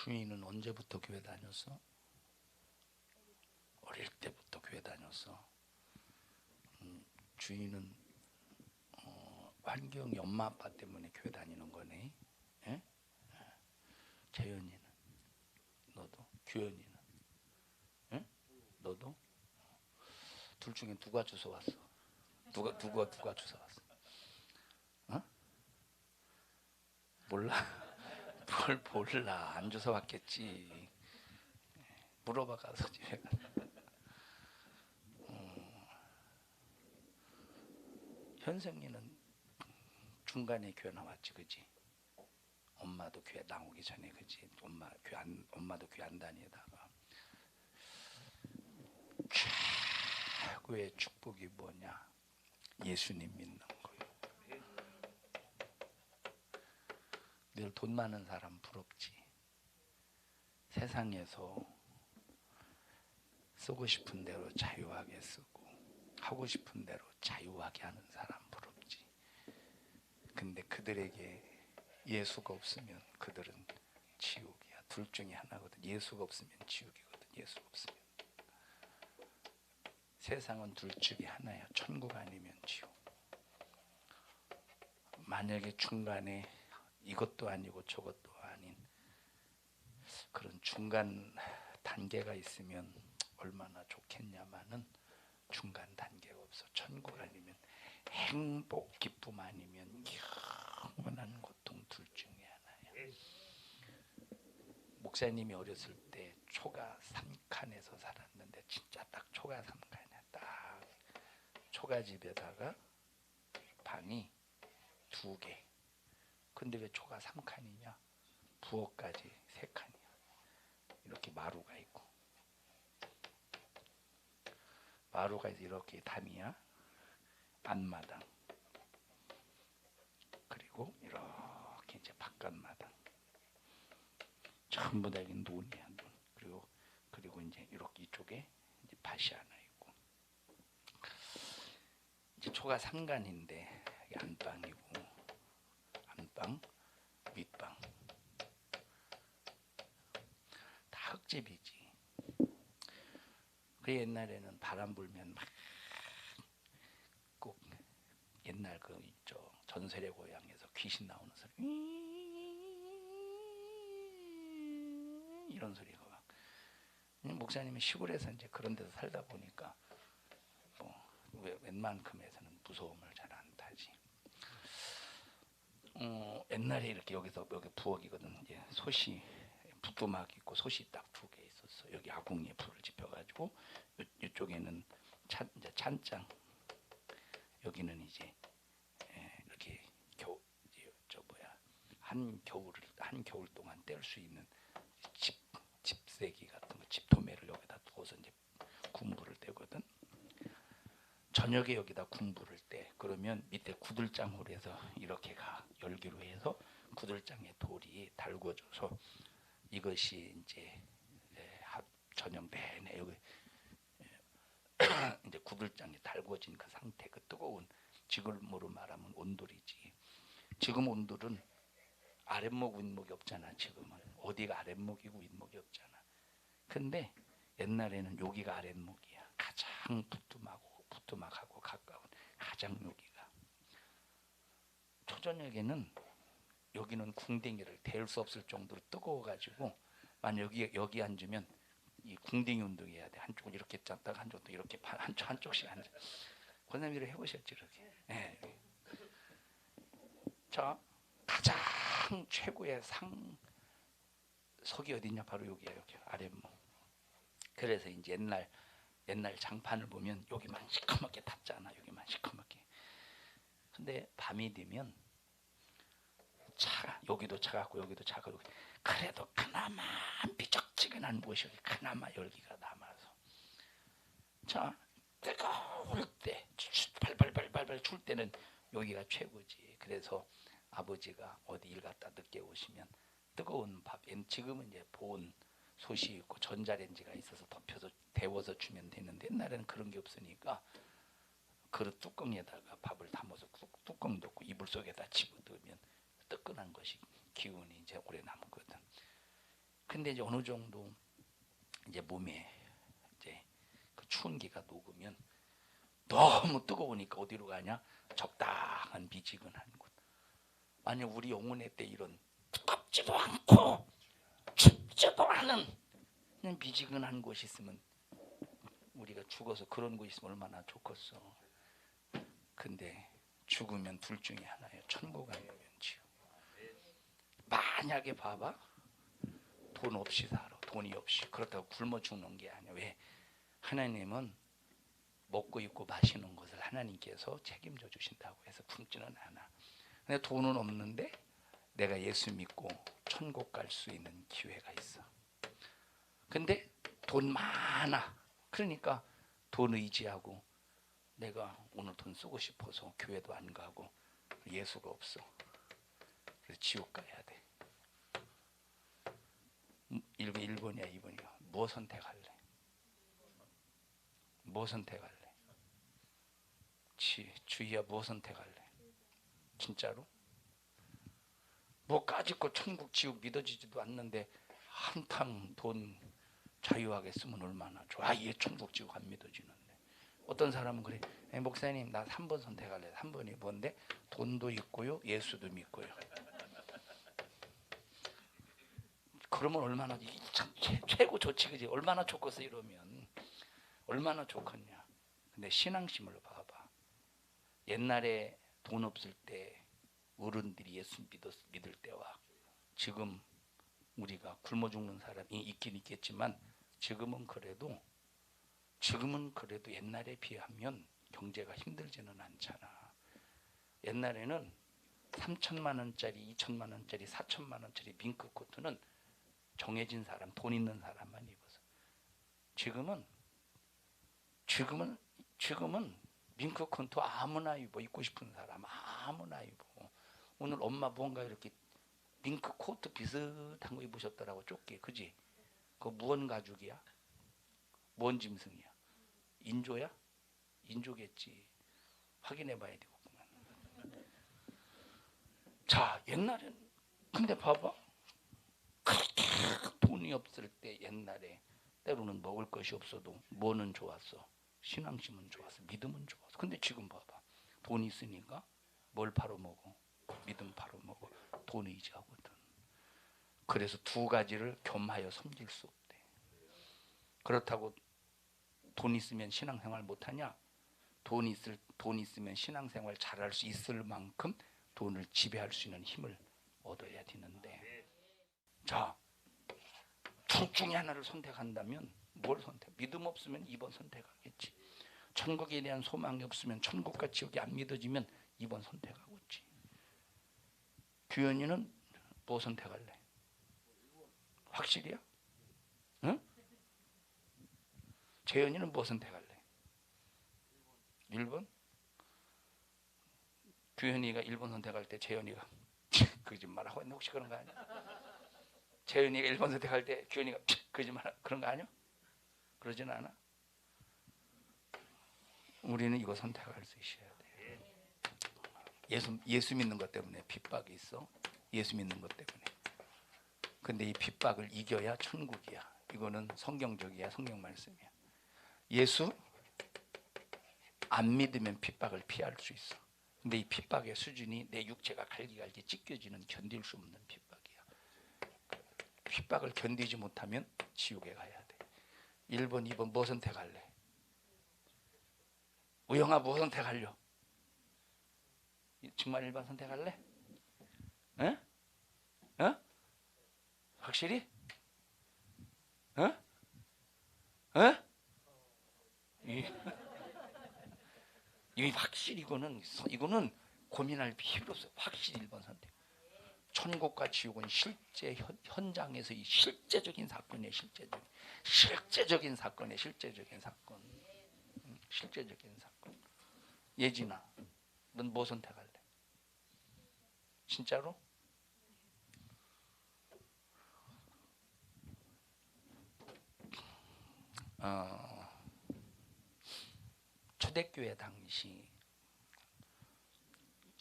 주인은 언제부터 교회 다녔어? 어릴 때부터 교회 다녔어. 주인은 환경이 엄마 아빠 때문에 교회 다니는 거네. 예? 재현이는, 너도, 규현이는, 예? 너도 둘 중에 누가 주워 왔어? 누가 주워 왔어? 어? 몰라? 뭘 몰라? 안 주워 왔겠지. 물어봐 가서 집에 가. 현승이는 중간에 교회 나왔지, 그지? 엄마도 교회 나오기 전에, 그지? 엄마도 교회 안 다니다가 최고의 축복이 뭐냐? 예수님 믿는 거예요. 늘 돈 많은 사람 부럽지. 세상에서 쓰고 싶은 대로 자유하게 쓰고 하고 싶은 대로 자유하게 하는 사람 부럽지. 근데 그들에게 예수가 없으면 그들은 지옥이야. 둘 중에 하나거든. 예수가 없으면 지옥이거든. 예수가 없으면. 세상은 둘 중에 하나야. 천국 아니면 지옥. 만약에 중간에 이것도 아니고 저것도 아닌 그런 중간 단계가 있으면 얼마나 좋겠냐마는 중간 단계가 없어. 천국 아니면 행복, 기쁨 아니면 영원한 고통 둘 중에 하나야. 목사님이 어렸을 때 초가 3칸에서 살았는데 진짜 딱 초가 3칸이야. 딱 초가집에다가 방이 2개. 근데 왜 초가 3칸이냐? 부엌까지 3칸이야. 이렇게 마루가 있고 마루가 이렇게 담이야. 안마당 그리고 이렇게 이제 바깥마당 전부 다 이게 논이야. 논. 그리고 이제 이렇게 이쪽에 이제 밭이 하나 있고 이제 초가 3간인데 안방이고 안방 윗방 다 흙집이지. 그 옛날에는 바람 불면 막 꼭 옛날 그 있죠. 전설의 고향에서 귀신 나오는 소리 이런 소리가 막. 목사님이 시골에서 이제 그런 데서 살다 보니까 뭐 웬만큼에서는 무서움을 잘 안 타지. 옛날에 이렇게 여기 부엌이거든. 이제 솥이 부뚜막 있고 솥이 딱 2개 있었어. 여기 아궁이에 불을 지펴가지고 이쪽에는 이제 찬장. 여기는 이제 이렇게 한 겨울 동안 뗄 수 있는 집세기 같은 거, 집토매를 여기다 두어서 이제 군부를 떼거든. 저녁에 여기다 군부를 떼. 그러면 밑에 구들장으로 해서 이렇게 열기로 해서 구들장에 돌이 달궈져서 이것이 이제 저녁 내내 여기 이제 구들장에 달궈진 그 상태, 그 뜨거운, 지금으로 말하면 온돌이지. 지금 온돌은 아랫목 윗목이 없잖아. 지금은 어디가 아랫목이고 윗목이 없잖아. 근데 옛날에는 여기가 아랫목이야. 가장 부뚜막하고 가까운 가장 여기가. 초저녁에는 여기는 궁뎅이를 댈 수 없을 정도로 뜨거워가지고 만약 여기 앉으면 이 궁뎅이 운동해야 돼. 한쪽은 이렇게 짰다가 한쪽도 이렇게 한쪽씩 앉아. 권사님들 해보셨죠 이렇게. 네. 자, 가장 최고의 석이 어디냐? 바로 여기야. 여기 아랫목. 그래서 이제 옛날 장판을 보면 여기만 시커멓게 탔잖아. 여기만 시커멓게. 근데 밤이 되면 여기도 차갑고 여기도 차가워. 그래도 그나마 비적지근한 곳이 그나마 열기가 남아서. 자, 뜨거울 때 발발 출 때는 여기가 최고지. 그래서 아버지가 어디 일 갔다 늦게 오시면 뜨거운 밥, 지금은 이제 보온 솥이 있고 전자레인지가 있어서 덮여서 데워서 주면 되는데 옛날에는 그런 게 없으니까 그릇 뚜껑에다가 밥을 담아서 뚜껑 덮고 이불 속에다 집어넣으면 뜨끈한 것이 기운이 이제 오래 남거든. 근데 이제 어느 정도 이제 몸에 이제 그 추운 기가 녹으면 너무 뜨거우니까 어디로 가냐? 적당한 미지근한 곳. 만약 우리 영혼의 때 이런 뜨겁지도 않고 춥지도 않은 그냥 미지근한 곳이 있으면 우리가 죽어서 그런 곳이 있으면 얼마나 좋겠어. 근데 죽으면 둘 중에 하나예요. 천국 아니면 지옥. 만약에 봐봐, 돈 없이 살아. 돈이 없이. 그렇다고 굶어 죽는 게 아니야. 왜? 하나님은 먹고 입고 마시는 것을 하나님께서 책임져 주신다고 해서 굶지는 않아. 근데 돈은 없는데 내가 예수 믿고 천국 갈 수 있는 기회가 있어. 근데 돈 많아. 그러니까 돈 의지하고 내가 오늘 돈 쓰고 싶어서 교회도 안 가고 예수가 없어. 그래서 지옥 가야 돼. 1번이야 2번이야. 뭐 선택할래? 뭐 선택할래? 주희야 뭐 선택할래? 진짜로? 뭐까짓 거 천국 지옥 믿어지지도 않는데 한탕 돈 자유하게 쓰면 얼마나 좋아. 얘 천국 지옥 안 믿어지는데. 어떤 사람은 그래. 목사님 나 3번 선택할래. 3번이 뭔데? 돈도 있고요 예수도 믿고요. 그러면 얼마나 최고 좋지 그지? 얼마나 좋겠어 이러면. 얼마나 좋겠냐. 근데 신앙심을 봐봐. 옛날에 돈 없을 때 어른들이 예수 믿을 때와 지금 우리가 굶어 죽는 사람이 있긴 있겠지만 지금은 그래도 옛날에 비하면 경제가 힘들지는 않잖아. 옛날에는 3천만 원짜리, 2천만 원짜리, 4천만 원짜리 밍크 코트는 정해진 사람, 돈 있는 사람만 입어서. 지금은 밍크 코트 아무나 입고 싶은 사람 아무나 입어. 오늘 엄마 뭔가 이렇게 밍크 코트 비슷한 거 입으셨더라고. 조끼 그지? 그거 무언 가죽이야? 뭔 짐승이야? 인조야? 인조겠지. 확인해 봐야 되겠구만. 자, 옛날엔 근데 봐봐. 그렇게 돈이 없을 때 옛날에 때로는 먹을 것이 없어도 뭐는 좋았어? 신앙심은 좋았어. 믿음은 좋았어. 근데 지금 봐봐. 돈 있으니까 뭘 팔아먹어? 믿음 팔아먹어. 돈 의지하거든. 그래서 두 가지를 겸하여 섬길 수 없대. 그렇다고 돈 있으면 신앙생활 못하냐? 돈 있으면 신앙생활 잘할 수 있을 만큼 돈을 지배할 수 있는 힘을 얻어야 되는데, 자, 둘 중에 하나를 선택한다면 뭘 선택? 믿음 없으면 2번 선택하겠지. 천국에 대한 소망이 없으면 천국과 지옥이 안 믿어지면 2번 선택하겠지. 규현이는 뭐 선택할래? 확실이야? 응? 재현이는 뭐 선택할래? 1번? 규현이가 1번 선택할 때 재현이가 거짓말하고 했는데 혹시 그런 거 아니야? 재현이가 1번 선택할 때 규현이가 거짓말 그런 거 아니야? 그러진 않아? 우리는 이거 선택할 수 있어야 돼. 예수 믿는 것 때문에 핍박이 있어. 예수 믿는 것 때문에. 근데 이 핍박을 이겨야 천국이야. 이거는 성경적이야. 성경 말씀이야. 예수 안 믿으면 핍박을 피할 수 있어. 근데 이 핍박의 수준이 내 육체가 갈기갈기 찢겨지는 견딜 수 없는 핍박이야. 핍박을 견디지 못하면 지옥에 가야 돼. 1번, 2번 뭐 선택할래? 우영아 뭐 선택하려? 정말 1번 선택할래? 에? 어? 확실히? 어? 어? 이 확실히 이거는 고민할 필요 없어. 확실히 1번 선택. 천국과 지옥은 실제 현장에서 이 실제적인 사건이에요. 실제적인 사건. 실제적인 사건. 예진아, 넌 뭐 선택할래? 진짜로? 초대교회 당시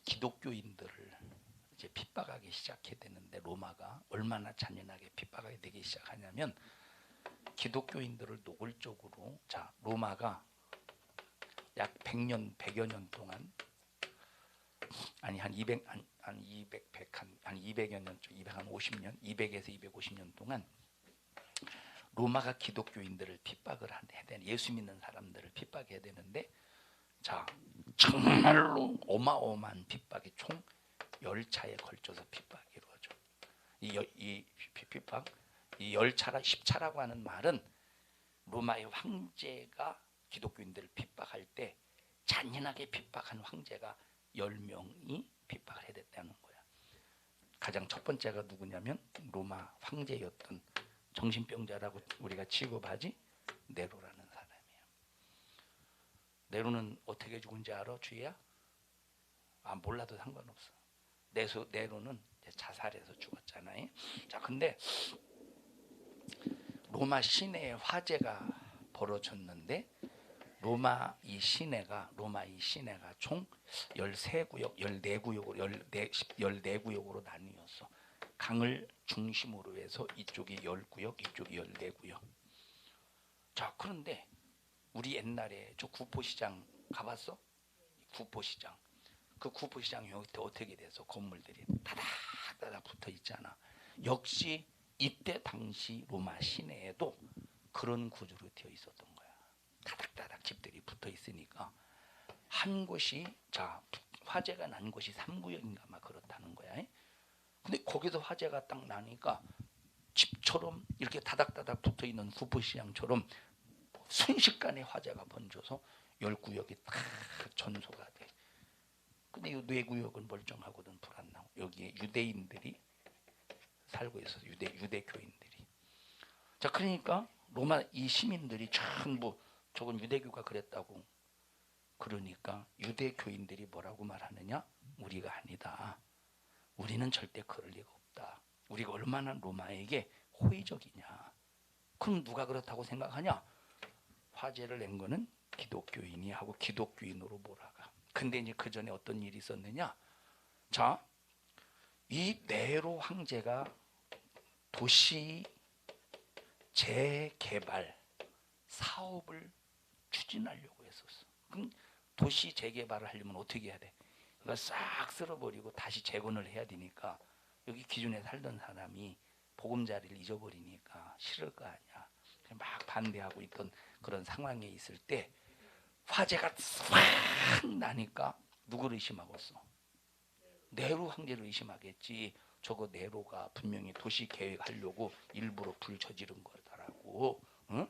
기독교인들을 이제 핍박하기 시작해야 되는데 로마가 얼마나 잔인하게 핍박하게 되기 시작하냐면 기독교인들을 노골적으로 자 로마가 약 100년 100여 년 동안 아니 한 200, 한 200, 100, 한 200여 년, 250년, 200에서 250년 동안 로마가 기독교인들을 핍박을 해야 되는 예수 믿는 사람들을 핍박해야 되는데 자 정말로 어마어마한 핍박이 총 10차에 걸쳐서 핍박이 이루어져. 이 핍박, 이 10차라 10차라고 하는 말은 로마의 황제가 기독교인들을 핍박할 때 잔인하게 핍박한 황제가 10명이 핍박을 해야 됐다는 거야. 가장 첫 번째가 누구냐면 로마 황제였던 정신병자라고 우리가 취급하지 네로라는 사람이에요. 네로는 어떻게 죽은지 알아? 주희야? 아 몰라도 상관없어. 네로는 자살해서 죽었잖아요. 자 근데 로마 시내에 화재가 벌어졌는데 로마 이 시내가 총 13구역, 14구역으로 나뉘었어. 강을 중심으로 해서 이쪽이 10구역, 이쪽이 14구역. 자, 그런데 우리 옛날에 저 구포시장 가봤어? 구포시장. 그 구포시장 여기 어떻게 돼서 건물들이 다닥다닥 붙어 있잖아. 역시 이때 당시 로마 시내에도 그런 구조로 되어 있었던 거야. 다닥다닥 집들이 붙어 있으니까 한 곳이 자 화재가 난 곳이 3구역인가 막 그렇다는 거야. 근데 거기서 화재가 딱 나니까 집처럼 이렇게 다닥다닥 붙어 있는 구포시장처럼 순식간에 화재가 번져서 10구역이 다 전소가 돼. 근데 이 4구역은 멀쩡하거든 불안나고 여기에 유대인들이 살고 있어서 유대교인들이. 자 그러니까 로마 이 시민들이 전부 저건 유대교가 그랬다고. 그러니까 유대교인들이 뭐라고 말하느냐? 우리가 아니다. 우리는 절대 그럴 리가 없다. 우리가 얼마나 로마에게 호의적이냐. 그럼 누가 그렇다고 생각하냐? 화제를 낸 거는 기독교인이 하고 기독교인으로 몰아가. 근데 이제 그 전에 어떤 일이 있었느냐? 자, 이 네로 황제가 도시 재개발 사업을 추진하려고 했었어. 그럼 도시 재개발을 하려면 어떻게 해야 돼? 그러니까 싹 쓸어버리고 다시 재건을 해야 되니까 여기 기존에 살던 사람이 보금자리를 잊어버리니까 싫을 거 아니야. 막 반대하고 있던 그런 상황에 있을 때 화재가 확 나니까 누구를 의심하겠어? 네로 황제를 의심하겠지. 저거 네로가 분명히 도시 계획하려고 일부러 불 저지른 거더라고. 응?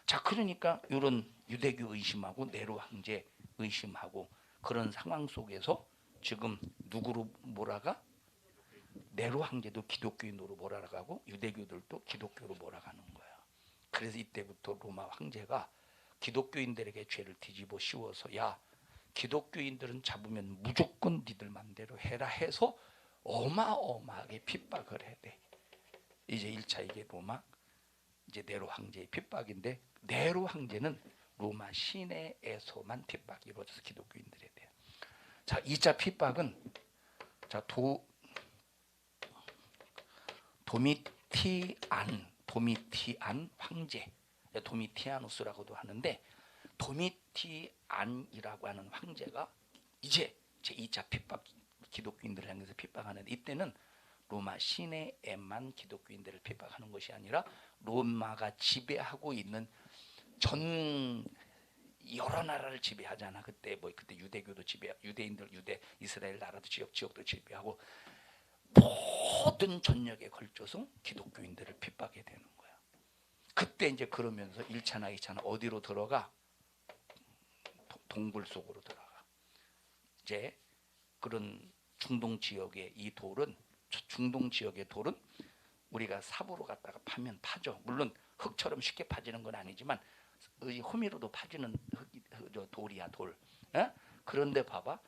자 그러니까 이런 유대교 의심하고 네로 황제 의심하고 그런 상황 속에서 지금 누구로 몰아가? 네로 황제도 기독교인으로 몰아가고 유대교들도 기독교로 몰아가는 거야. 그래서 이때부터 로마 황제가 기독교인들에게 죄를 뒤집어 씌워서 야 기독교인들은 잡으면 무조건 니들 맘대로 해라 해서 어마어마하게 핍박을 해야 돼. 이제 1차 이게 로마 이제 네로 황제의 핍박인데 네로 황제는 로마 시내에서만 핍박이 이루어져서 기독교인들에 대해. 자 2차 핍박은 자 도미티안 황제 도미티아누스라고도 하는데 도미티안이라고 하는 황제가 이제 제2차 핍박 기독교인들을 향해서 핍박하는데 이때는 로마 시내에만 기독교인들을 핍박하는 것이 아니라 로마가 지배하고 있는 전 여러 나라를 지배하잖아. 그때 그때 유대교도 유대인들 이스라엘 나라도 지역도 지배하고 모든 전역에 걸쳐서 기독교인들을 핍박하게 되는 거야. 그때 이제 그러면서 1차나 2차나 어디로 들어가? 동굴 속으로 들어가. 이제 그런 중동 지역의 이 돌은 중동 지역의 돌은 우리가 삽으로 갖다가 파면 파죠. 물론 흙처럼 쉽게 파지는 건 아니지만 호미로도 파지는 돌이야 돌. 에? 그런데 봐봐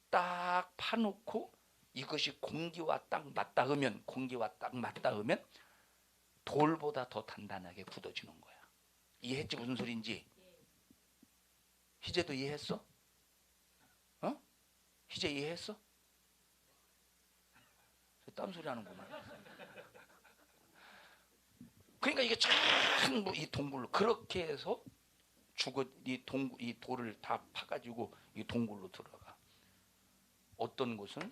딱 파놓고 이것이 공기와 딱 맞닿으면 돌보다 더 단단하게 굳어지는 거야. 이해했지 무슨 소리인지? 희재도 이해했어? 희재 이해했어? 딴소리 하는구나. 그러니까 이게 전부 이 동굴로 그렇게 해서 이 돌을 다 파가지고 이 동굴로 들어가. 어떤 곳은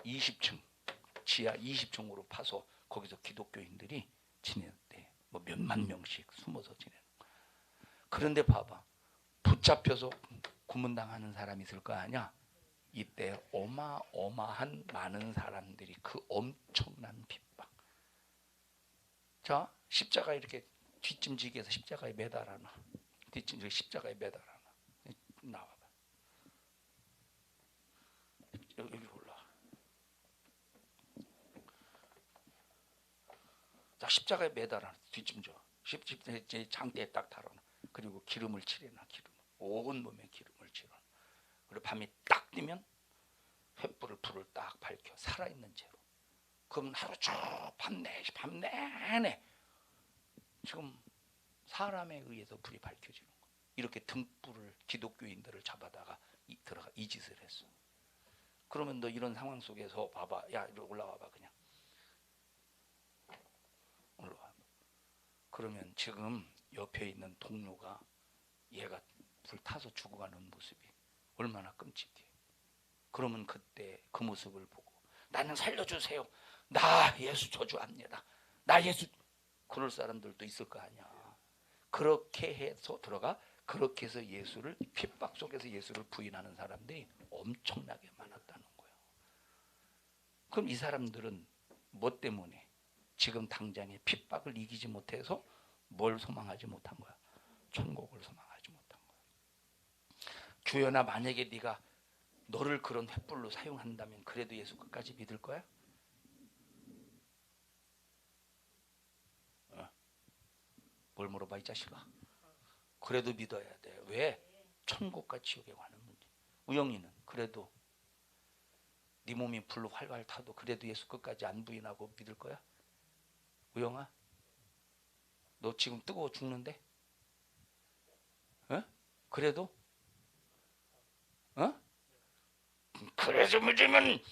20층 지하 20층으로 파서 거기서 기독교인들이 지냈대. 뭐 몇만 명씩 숨어서 지내는 거야. 그런데 봐봐, 붙잡혀서 고문당하는 사람이 있을 거 아니야. 이때 어마어마한 많은 사람들이 그 엄청난 핍박. 자, 십자가 이렇게 뒷짐지기해서 십자가에 매달아놔. 뒷짐지기 십자가에 매달아놔. 나와봐. 여기 올라와. 자, 십자가에 매달아 뒷짐져. 십자가에 장대에 딱 달아놔. 그리고 기름을 칠해놔. 기름. 온 몸에 기름을 칠해놔. 그리고 밤이 딱 뜨면 횃불을 불을 딱 밝혀. 살아있는 채로. 그럼 하루 쭉 밤 내내 지금 사람에 의해서 불이 밝혀지는 거야. 이렇게 등불을 기독교인들을 잡아다가 들어가 이 짓을 했어. 그러면 너 이런 상황 속에서 봐봐. 야, 이리 올라와봐. 그냥 올라와. 그러면 지금 옆에 있는 동료가 얘가 불 타서 죽어가는 모습이 얼마나 끔찍해. 그러면 그때 그 모습을 보고 나는 살려주세요. 나 예수 저주합니다. 나 예수. 그럴 사람들도 있을 거 아니야. 그렇게 해서 들어가. 그렇게 해서 예수를 핍박 속에서 예수를 부인하는 사람들이 엄청나게 많았다는 거예요. 그럼 이 사람들은 뭐 때문에 지금 당장의 핍박을 이기지 못해서 뭘 소망하지 못한 거야? 천국을 소망하지 못한 거야. 주여나 만약에 네가 너를 그런 횃불로 사용한다면 그래도 예수 끝까지 믿을 거야? 뭘 물어봐 이 자식아. 그래도 믿어야 돼. 왜? 천국과 지옥에 관한 문제. 우영이는 그래도 네 몸이 불로 활활 타도 그래도 예수 끝까지 안 부인하고 믿을 거야? 우영아, 너 지금 뜨거워 죽는데? 어? 그래도? 어? 그래서 믿으면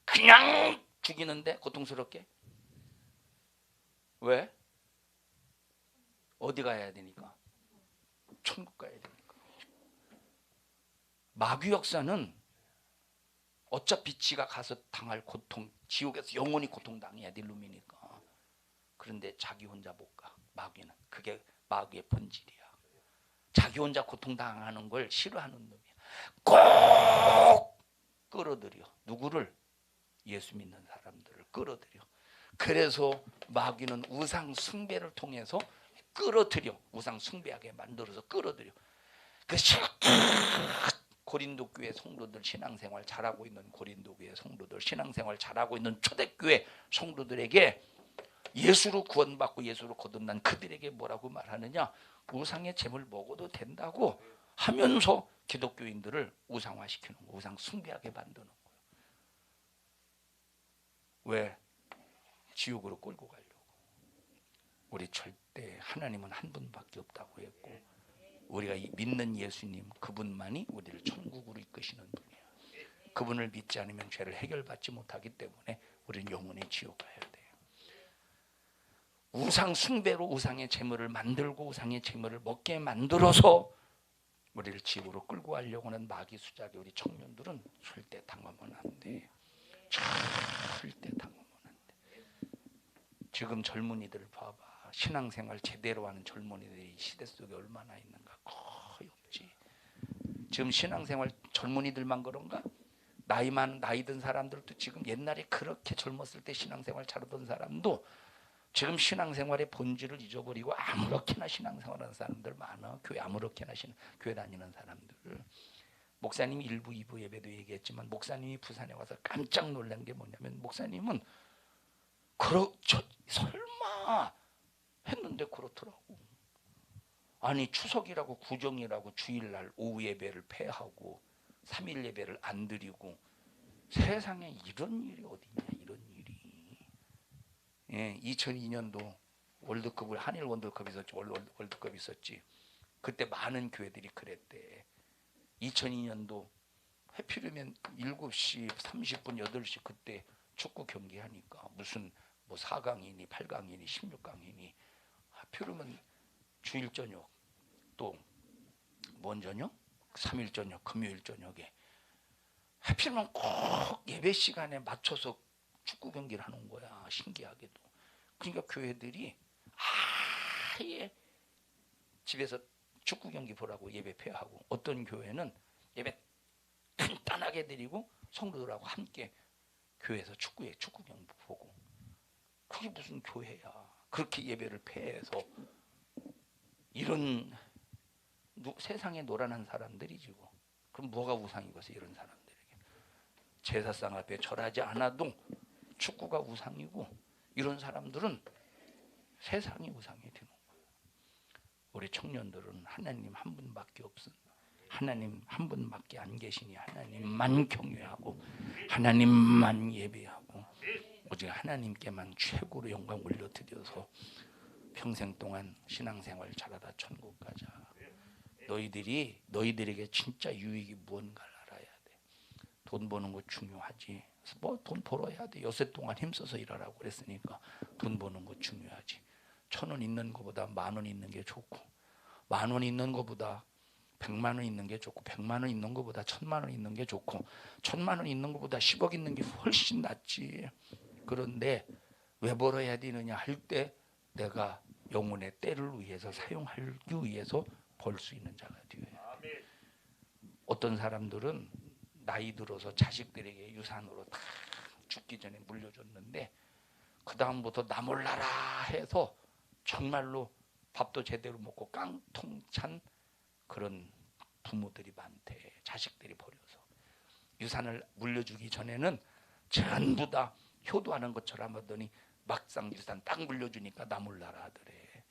그냥 죽이는데 고통스럽게? 왜? 어디 가야 되니까? 천국 가야 되니까. 마귀 역사는 어차피 지가 가서 당할 고통, 지옥에서 영원히 고통당해야 될 놈이니까. 그런데 자기 혼자 못 가. 마귀는. 그게 마귀의 본질이야. 자기 혼자 고통당하는 걸 싫어하는 놈이야. 꼭 끌어들여. 누구를? 예수 믿는 사람들을 끌어들여. 그래서 마귀는 우상 숭배를 통해서 끌어들여. 우상 숭배하게 만들어서 끌어들여. 그 고린도 교회 성도들 신앙생활 잘하고 있는 고린도 교회 성도들 신앙생활 잘하고 있는 초대교회 성도들에게 예수로 구원받고 예수로 거듭난 그들에게 뭐라고 말하느냐? 우상의 재물 먹어도 된다고 하면서 기독교인들을 우상화시키는 거예요. 우상 숭배하게 만드는 거예요. 왜? 지옥으로 끌고 가려고. 우리 절대 하나님은 한 분밖에 없다고 했고 우리가 믿는 예수님 그분만이 우리를 천국으로 이끄시는 분이에요. 그분을 믿지 않으면 죄를 해결받지 못하기 때문에 우리는 영원히 지옥 가야 돼요. 우상 숭배로 우상의 재물을 만들고 우상의 재물을 먹게 만들어서 우리를 지옥으로 끌고 가려고 하는 마귀 수작에 우리 청년들은 절대 당하면 안 돼. 절대 당하면 안 돼. 지금 젊은이들 봐봐. 신앙생활 제대로 하는 젊은이들이 시대 속에 얼마나 있는가? 거의 없지. 지금 신앙생활 젊은이들만 그런가? 나이 든 사람들도 지금 옛날에 그렇게 젊었을 때 신앙생활 잘하던 사람도 지금 신앙생활의 본질을 잊어버리고 아무렇게나 신앙생활하는 사람들 많아. 교회 아무렇게나 교회 다니는 사람들. 목사님이 1부, 2부 예배도 얘기했지만 목사님이 부산에 와서 깜짝 놀란 게 뭐냐면 목사님은 설마 했는데 그렇더라고. 아니 추석이라고 구정이라고 주일날 오후 예배를 폐하고 3일 예배를 안 드리고 세상에 이런 일이 어디냐 이런 일이. 예, 2002년도 월드컵을 한일 월드컵이 있었지. 월드컵이 있었지. 그때 많은 교회들이 그랬대. 2002년도 해필이면 7시 30분 8시 그때 축구 경기 하니까 무슨 뭐 4강이니 8강이니 16강이니 하필이면 주일 저녁 또 뭔 저녁? 3일 저녁 금요일 저녁에 하필이면 꼭 예배 시간에 맞춰서 축구 경기를 하는 거야. 신기하게도. 그러니까 교회들이 아예 집에서 축구 경기 보라고 예배 폐하고, 어떤 교회는 예배 간단하게 드리고 성도들하고 함께 교회에서 축구 경기 보고. 그게 무슨 교회야. 그렇게 예배를 폐해서 이런 세상에 노란한 사람들이지. 그럼 뭐가 우상이겠어 이런 사람들에게. 제사상 앞에 절하지 않아도 축구가 우상이고, 이런 사람들은 세상이 우상이 되는 거예요. 우리 청년들은 하나님 한 분밖에 없은, 하나님 한 분밖에 안 계시니 하나님만 경외하고 하나님만 예배하고 오직 하나님께만 최고로 영광 올려드려서 평생 동안 신앙생활 잘하다 천국 가자. 너희들에게 진짜 유익이 무언가를 알아야 돼. 돈 버는 거 중요하지. 뭐 돈 벌어야 돼. 여세 동안 힘써서 일하라고 그랬으니까 돈 버는 거 중요하지. 1,000원 있는 것보다 10,000원 있는 게 좋고, 10,000원 있는 것보다 100만 원 있는 게 좋고, 100만 원 있는 것보다 1,000만 원 있는 게 좋고, 1,000만 원 있는 것보다 10억 있는 게 훨씬 낫지. 그런데 왜 벌어야 되느냐 할 때 내가 영혼의 때를 위해서 사용하기 위해서 벌 수 있는 자가 되어야 돼. 어떤 사람들은 나이 들어서 자식들에게 유산으로 다 죽기 전에 물려줬는데 그 다음부터 나 몰라라 해서 정말로 밥도 제대로 먹고 깡통 찬 그런 부모들이 많대. 자식들이 버려서. 유산을 물려주기 전에는 전부 다 효도하는 것처럼 하더니 막상 유산 딱 물려주니까 나 몰라라 하더래.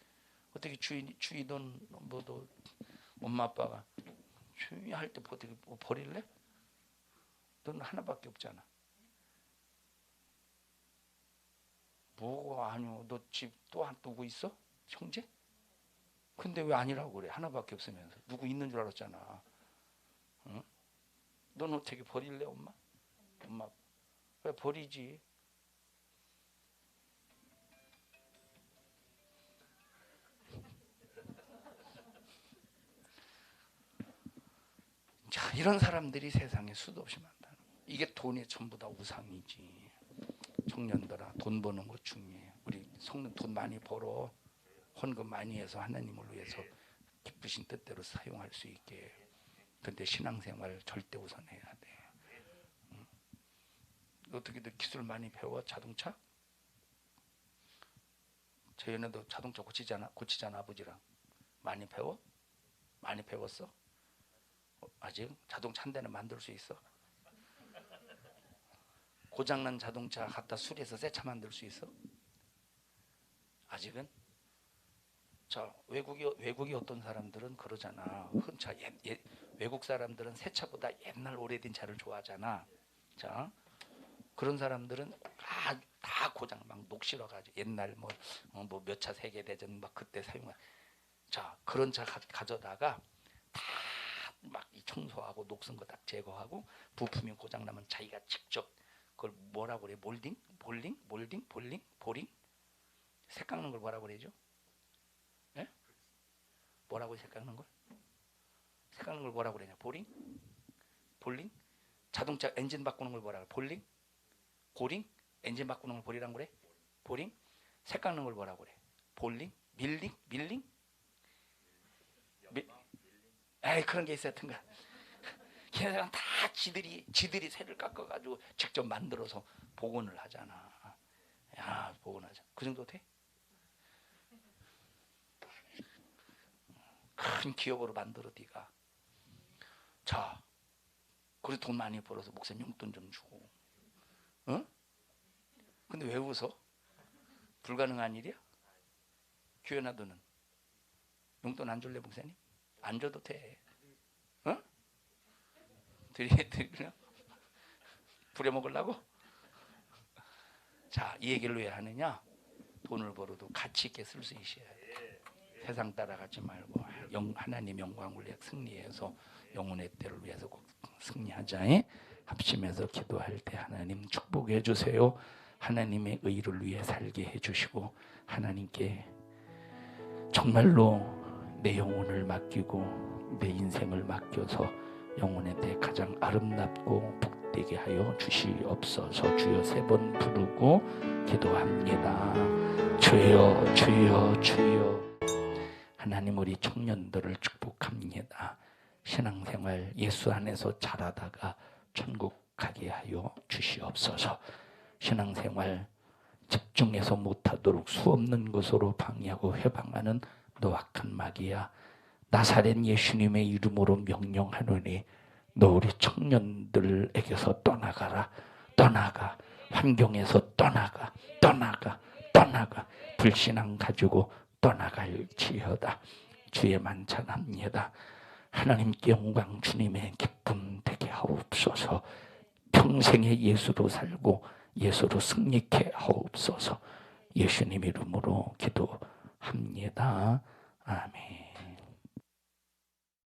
어떻게 주이던 뭐도 엄마 아빠가 주의 할 때 어떻게 뭐 버릴래? 너는 하나밖에 없잖아. 뭐가 아니오? 너 집 또 한 누구 있어? 형제? 근데 왜 아니라고 그래? 하나밖에 없으면서. 누구 있는 줄 알았잖아. 응? 넌 어떻게 버릴래, 엄마? 엄마 왜 버리지? 자, 이런 사람들이 세상에 수도 없이 많다는 거예요. 이게 돈이 전부 다 우상이지. 청년들아, 돈 버는 거 중요해. 우리 성도 돈 많이 벌어. 헌금 많이 해서 하나님을 위해서 기쁘신 뜻대로 사용할 수 있게. 근데 신앙생활 절대 우선해야 돼. 응? 어떻게든 기술 많이 배워? 자동차? 재현이도 자동차 고치잖아 아버지랑. 많이 배워? 많이 배웠어? 아직 자동차 한 대는 만들 수 있어? 고장난 자동차 갖다 수리해서 새 차 만들 수 있어? 아직은? 자, 외국이 어떤 사람들은 그러잖아. 흔차 외국 사람들은 새 차보다 옛날 오래된 차를 좋아하잖아. 자, 그런 사람들은 다 고장 막 녹실어가지고 옛날 뭐 몇 차 세계 대전 막 그때 사용한. 자, 그런 차 가져다가 다 막 청소하고 녹슨 거 다 제거하고 부품이 고장 나면 자기가 직접 그걸 뭐라고 그래? 몰딩? 보링? 색 깎는 걸 뭐라고 그러죠? 예? 뭐라고 색 깎는 걸? 색 깎는 걸 뭐라고 그러냐? 볼링? 자동차 엔진 바꾸는 걸 뭐라고 그래? 고링? 엔진 바꾸는 걸 볼이라고 그래? 보링? 색 깎는 걸 뭐라고 그래? 밀링? 에이, 그런 게 있어야 하여튼가. 걔네들은 다 지들이 새를 깎아가지고 직접 만들어서 복원을 하잖아. 야, 복원하자. 그 정도 돼? 큰 기업으로 만들어 네가. 자, 그래 돈 많이 벌어서 목사님 용돈 좀 주고. 응? 근데 왜 웃어? 불가능한 일이야? 규현아, 너는 용돈 안 줄래 목사님? 안 줘도 돼. 어? 드리려? 부려먹으려고? 자, 이 얘기를 왜 하느냐? 돈을 벌어도 가치 있게 쓸 수 있어야 돼. 세상 따라가지 말고 하나님 영광을 위해 승리해서 영혼의 때를 위해서 꼭 승리하자. 합심해서 기도할 때 하나님 축복해 주세요. 하나님의 의를 위해 살게 해주시고 하나님께 정말로 내 영혼을 맡기고 내 인생을 맡겨서 영혼에 대해 가장 아름답고 복되게 하여 주시옵소서. 주여 3번 부르고 기도합니다. 주여 주여 주여. 하나님 우리 청년들을 축복합니다. 신앙생활 예수 안에서 자라다가 천국 가게 하여 주시옵소서. 신앙생활 집중해서 못하도록 수없는 것으로 방해하고 회방하는 노악한 마귀야, 나사렛 예수님의 이름으로 명령하노니 너 우리 청년들에게서 떠나가라. 떠나가. 환경에서 떠나가. 불신앙 가지고 떠나갈지어다. 주의 만찬합니다. 하나님께 영광, 주님의 기쁨 되게 하옵소서. 평생에 예수로 살고 예수로 승리케 하옵소서. 예수님 이름으로 기도합니다. 아멘.